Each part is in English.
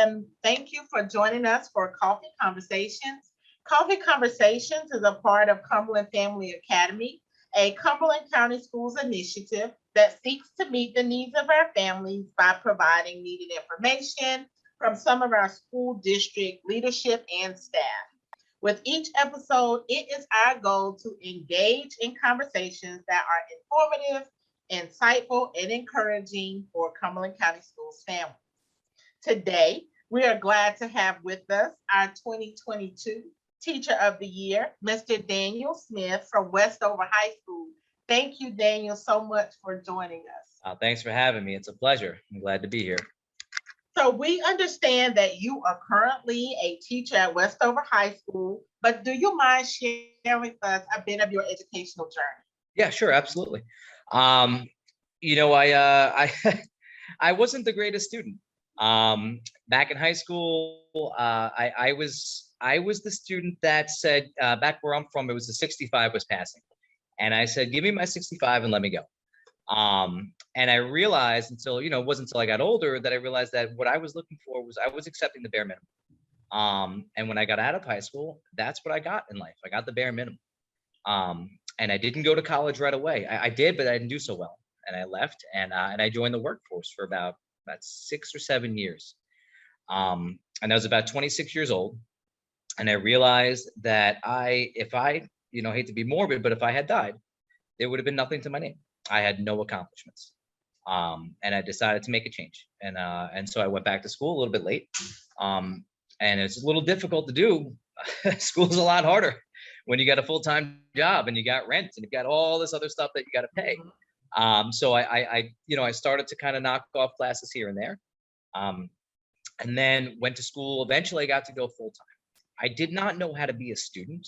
and thank you for joining us for Coffee Conversations. Coffee Conversations is a part of Cumberland Family Academy, a Cumberland County Schools initiative that seeks to meet the needs of our families by providing needed information from some of our school district leadership and staff. With each episode, it is our goal to engage in conversations that are informative, insightful, and encouraging for Cumberland County Schools families. Today, we are glad to have with us our 2022 Teacher of the Year, Mr. Daniel Smith from Westover High School. Thank you, Daniel, so much for joining us. Thanks for having me. It's a pleasure. I'm glad to be here. So we understand that you are currently a teacher at Westover High School, but do you mind sharing with us a bit of your educational journey? Yeah, sure, absolutely. I I wasn't the greatest student. Back in high school, I was the student that said, back where I'm from, it was the 65 was passing. And I said, give me my 65 and let me go. And I realized it wasn't until I got older that I realized that what I was looking for was I was accepting the bare minimum. And when I got out of high school, that's what I got in life. I got the bare minimum. And I didn't go to college right away. I did, but I didn't do so well. And I left and I joined the workforce for about 6 or 7 years. And I was about 26 years old. And I realized that if I hate to be morbid, but if I had died, there would have been nothing to my name. I had no accomplishments. And I decided to make a change. And so I went back to school a little bit late. And it's a little difficult to do. School's a lot harder when you got a full-time job and you got rent and you got all this other stuff that you got to pay. So I started to kind of knock off classes here and there. And then went to school. Eventually I got to go full-time. I did not know how to be a student.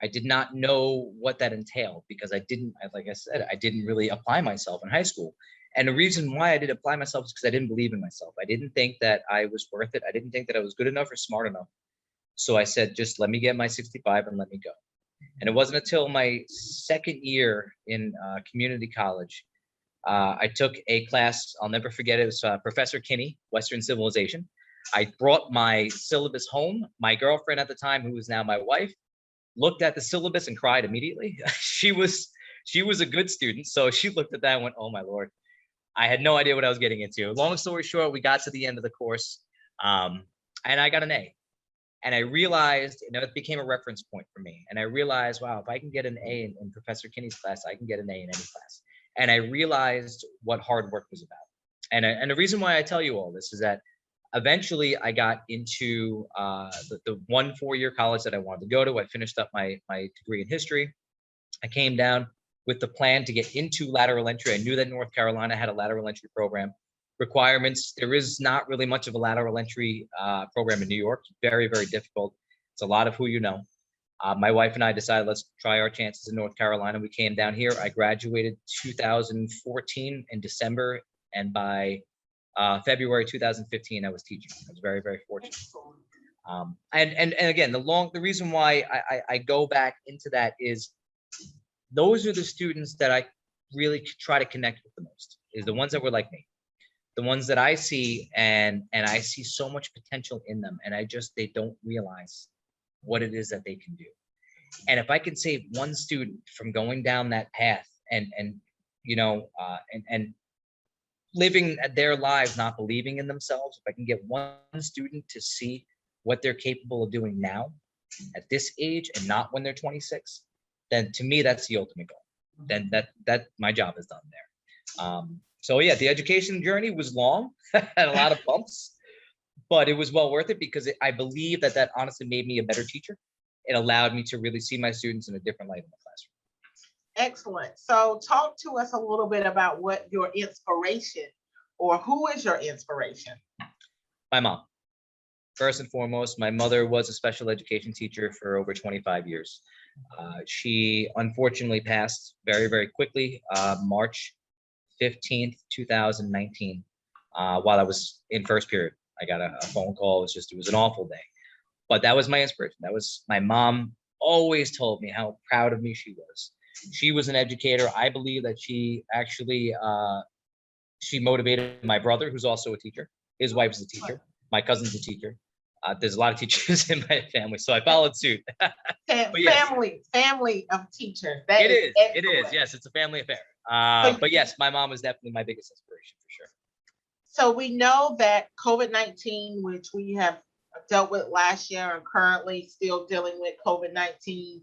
I did not know what that entailed because like I said, I didn't really apply myself in high school. And the reason why I didn't apply myself is because I didn't believe in myself. I didn't think that I was worth it. I didn't think that I was good enough or smart enough. So I said, just let me get my 65 and let me go. And it wasn't until my second year in community college, I took a class, I'll never forget it, was Professor Kinney, Western Civilization. I brought my syllabus home. My girlfriend at the time, who is now my wife, looked at the syllabus and cried immediately. She was a good student. So she looked at that and went, oh my Lord. I had no idea what I was getting into. Long story short, we got to the end of the course and I got an A. And I realized, it became a reference point for me. And I realized, wow, if I can get an A in Professor Kinney's class, I can get an A in any class. And I realized what hard work was about. And the reason why I tell you all this is that eventually I got into the 1 4-year college that I wanted to go to. I finished up my degree in history. I came down with the plan to get into lateral entry. I knew that North Carolina had a lateral entry program. Requirements, there is not really much of a lateral entry program in New York. Very, very difficult. It's a lot of who you know. My wife and I decided, let's try our chances in North Carolina. We came down here. I graduated 2014 in December. And by February 2015, I was teaching. I was very, very fortunate. And again, the reason why I go back into that is those are the students that I really try to connect with the most, is the ones that were like me. The ones that I see and I see so much potential in them, and they don't realize what it is that they can do. And if I can save one student from going down that path and living their lives not believing in themselves, if I can get one student to see what they're capable of doing now at this age and not when they're 26, then to me that's the ultimate goal. Then that my job is done there. So yeah, the education journey was long, had a lot of bumps, but it was well worth it because I believe that honestly made me a better teacher. It allowed me to really see my students in a different light in the classroom. Excellent. So talk to us a little bit about what your inspiration, or who is your inspiration? My mom. First and foremost, my mother was a special education teacher for over 25 years. She unfortunately passed very, very quickly, March 15th, 2019, while I was in first period. I got a phone call. It was an awful day. But that was my inspiration. That was my mom always told me how proud of me she was. She was an educator. I believe that she actually, she motivated my brother, who's also a teacher. His wife is a teacher. My cousin's a teacher. There's a lot of teachers in my family, so I followed suit. But yes, Family of teachers. That it is is. It is. excellent. Yes, it's a family affair. So, But yes, my mom was definitely my biggest inspiration for sure. so we know that COVID-19, which we have dealt with last year and currently still dealing with COVID-19,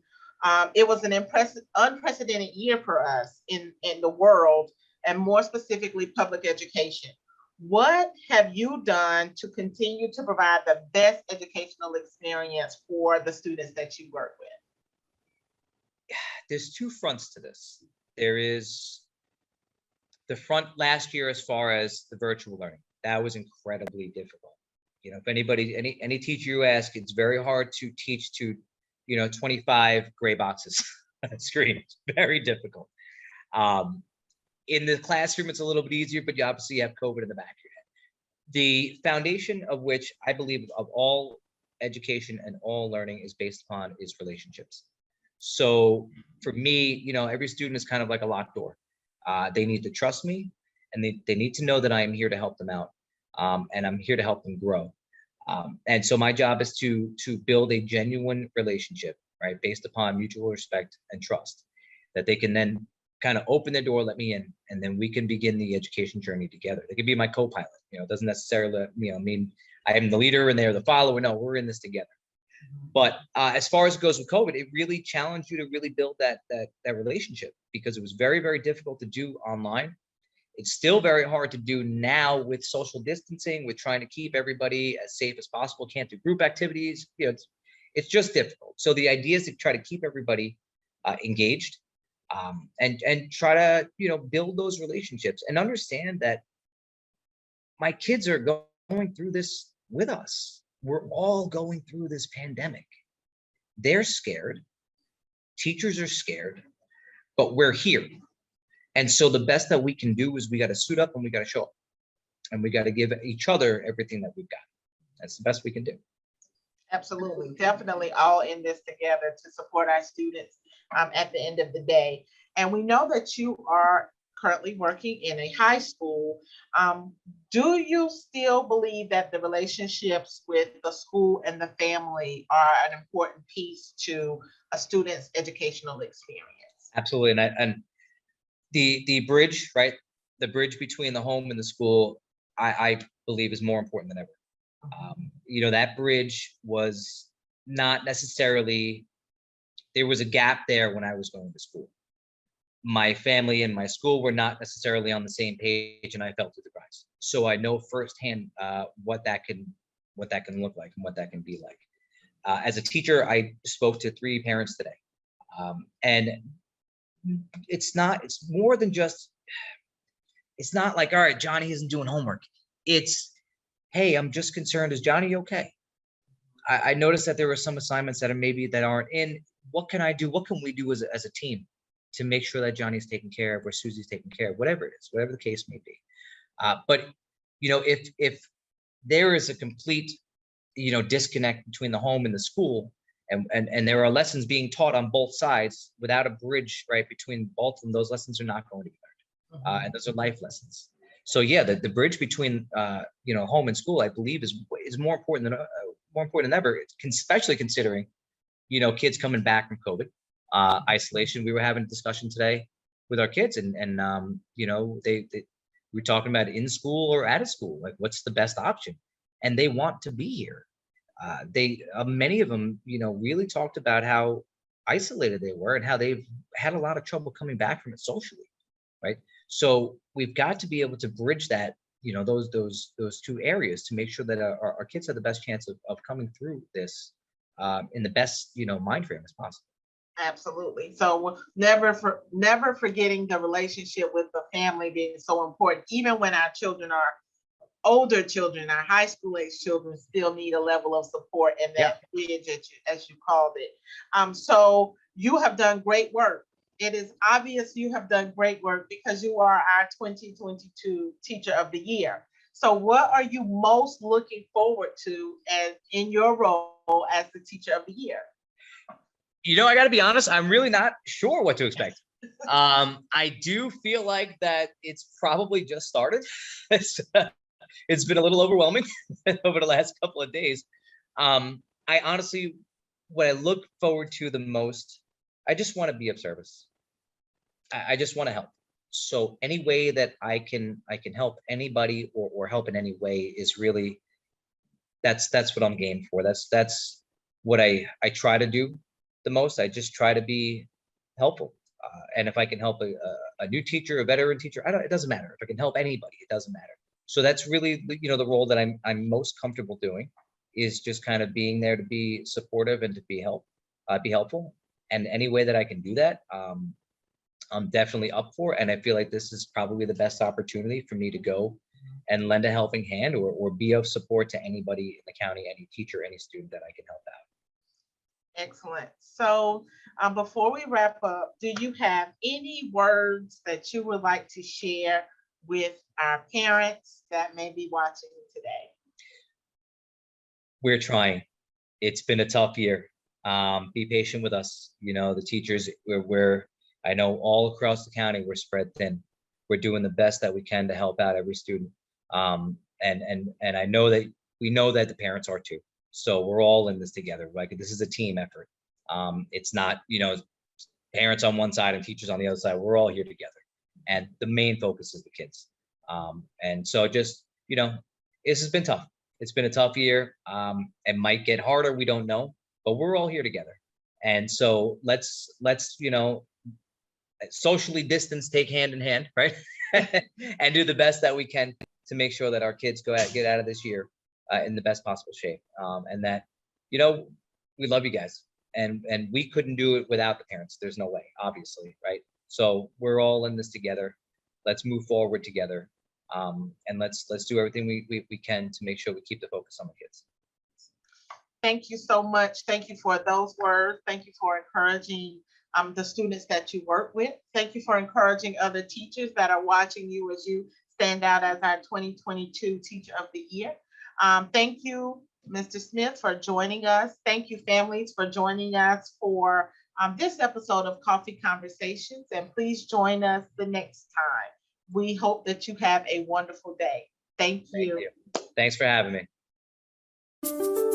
it was an unprecedented year for us in the world, and more specifically public education. What have you done to continue to provide the best educational experience for the students that you work with? There's two fronts to this. There is the front last year as far as the virtual learning. That was incredibly difficult. You know, if anybody, any teacher you ask, it's very hard to teach to, 25 gray boxes on a screen. It's very difficult. In the classroom, it's a little bit easier, but you obviously have COVID in the back of your head. The foundation of which I believe of all education and all learning is based upon is relationships. So for me, every student is kind of like a locked door. They need to trust me, and they need to know that I am here to help them out, and I'm here to help them grow. And so my job is to build a genuine relationship, right, based upon mutual respect and trust, that they can then kind of open the door, let me in, and then we can begin the education journey together. They could be my co-pilot. It doesn't necessarily mean I am the leader and they're the follower. No, we're in this together. But as far as it goes with COVID, it really challenged you to really build that relationship, because it was very, very difficult to do online. It's still very hard to do now with social distancing, with trying to keep everybody as safe as possible. Can't do group activities. It's just difficult. So the idea is to try to keep everybody engaged, and try to build those relationships and understand that my kids are going through this with us. We're all going through this pandemic. They're scared. Teachers are scared, but we're here. And so the best that we can do is we got to suit up and we got to show up, and we got to give each other everything that we've got. That's the best we can do. Absolutely. Definitely all in this together to support our students at the end of the day. And we know that you are currently working in a high school. Do you still believe that the relationships with the school and the family are an important piece to a student's educational experience? Absolutely. And the bridge, right? The bridge between the home and the school, I believe is more important than ever. That bridge was not necessarily, there was a gap there when I was going to school. My family and my school were not necessarily on the same page, and I fell through the cracks. So I know firsthand what that can look like and what that can be like. As a teacher, I spoke to 3 parents today, and it's more than just, it's not like, all right, Johnny isn't doing homework. It's, hey, I'm just concerned, is Johnny okay? I noticed that there were some assignments that aren't in. What can I do? What can we do as a team to make sure that Johnny's taken care of or Susie's taken care of, whatever it is, whatever the case may be. But if there is a complete disconnect between the home and the school, and there are lessons being taught on both sides without a bridge right between both of them, those lessons are not going to be learned, and those are life lessons. So yeah, the bridge between home and school, I believe, is more important than ever, especially considering kids coming back from COVID isolation. We were having a discussion today with our kids, and they we're talking about in school or out of school, like what's the best option, and they want to be here. Many of them really talked about how isolated they were and how they've had a lot of trouble coming back from it socially, right? So we've got to be able to bridge that, those 2 areas to make sure that our kids have the best chance of coming through this in the best mind frame as possible. Absolutely. So never forgetting the relationship with the family being so important, even when our children are older children, our high school age children still need a level of support, and that bridge, as you called it. So you have done great work. It is obvious you have done great work because you are our 2022 Teacher of the Year. So what are you most looking forward to as in your role as the Teacher of the Year? I got to be honest, I'm really not sure what to expect. I do feel like that it's probably just started. it's been a little overwhelming over the last couple of days. I honestly, what I look forward to the most, I just want to be of service. I just want to help. So any way that I can help anybody or help in any way is really, that's what I'm game for. That's what I try to do the most. I just try to be helpful. And if I can help a new teacher, a veteran teacher, it doesn't matter. If I can help anybody, it doesn't matter. So that's really, the role that I'm most comfortable doing, is just kind of being there to be supportive and to be helpful. And any way that I can do that, I'm definitely up for. And I feel like this is probably the best opportunity for me to go and lend a helping hand, or be of support to anybody in the county, any teacher, any student that I can help out. Excellent. So before we wrap up, do you have any words that you would like to share with our parents that may be watching today? We're trying. It's been a tough year. Be patient with us. The teachers, I know all across the county, we're spread thin. We're doing the best that we can to help out every student. And I know that we know that the parents are too. So we're all in this together. Like, this is a team effort. It's not, parents on one side and teachers on the other side. We're all here together. And the main focus is the kids. And so just, this has been tough. It's been a tough year. It might get harder. We don't know, but we're all here together. And so let's, socially distance, take hand in hand, right? And do the best that we can to make sure that our kids get out of this year in the best possible shape. And that, we love you guys, and we couldn't do it without the parents. There's no way, obviously, right? So we're all in this together. Let's move forward together. And let's do everything we can to make sure we keep the focus on the kids. Thank you so much. Thank you for those words. Thank you for encouraging the students that you work with. Thank you for encouraging other teachers that are watching you as you stand out as our 2022 Teacher of the Year. Thank you, Mr. Smith, for joining us. Thank you, families, for joining us for this episode of Coffee Conversations. And please join us the next time. We hope that you have a wonderful day. Thank you. Thanks for having me.